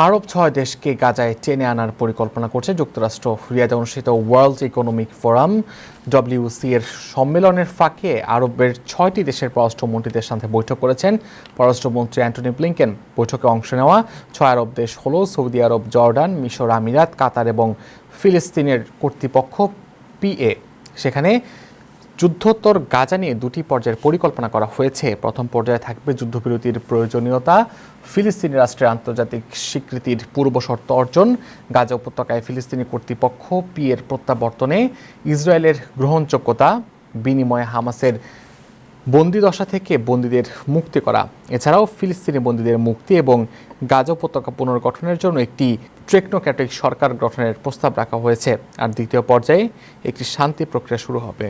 আরব ৬ দেশকে গাজায় টেনে আনার পরিকল্পনা করছে যুক্তরাষ্ট্র। রিয়াদে অনুষ্ঠিত ওয়ার্ল্ড ইকোনমিক ফোরাম ডব্লিউসি এর সম্মেলনের ফাঁকে আরবের ৬টি দেশের পররাষ্ট্রমন্ত্রীদের সাথে বৈঠক করেছেন পররাষ্ট্রমন্ত্রী অ্যান্টনি ব্লিংকেন। বৈঠকে অংশ নেওয়া ৬ আরব দেশ হল সৌদি আরব, জর্ডান, মিশর, আমিরাত, কাতার এবং ফিলিস্তিনের কর্তৃপক্ষ পিএ। সেখানে যুদ্ধোত্তর গাজা নিয়ে দুটি পর্যায়ের পরিকল্পনা করা হয়েছে। প্রথম পর্যায়ে থাকবে যুদ্ধবিরতির প্রয়োজনীয়তা, ফিলিস্তিনি রাষ্ট্রের আন্তর্জাতিক স্বীকৃতির পূর্বশর্ত অর্জন, গাজা উপত্যকায় ফিলিস্তিনি কর্তৃপক্ষ পিএর প্রত্যাবর্তনে ইসরায়েলের গ্রহণযোগ্যতা, বিনিময়ে হামাসের বন্দিদশা থেকে বন্দীদের মুক্তি করা, এছাড়াও ফিলিস্তিনি বন্দীদের মুক্তি এবং গাজা উপত্যকা পুনর্গঠনের জন্য একটি টেকনোক্র্যাটিক সরকার গঠনের প্রস্তাব রাখা হয়েছে। আর দ্বিতীয় পর্যায়ে একটি শান্তি প্রক্রিয়া শুরু হবে।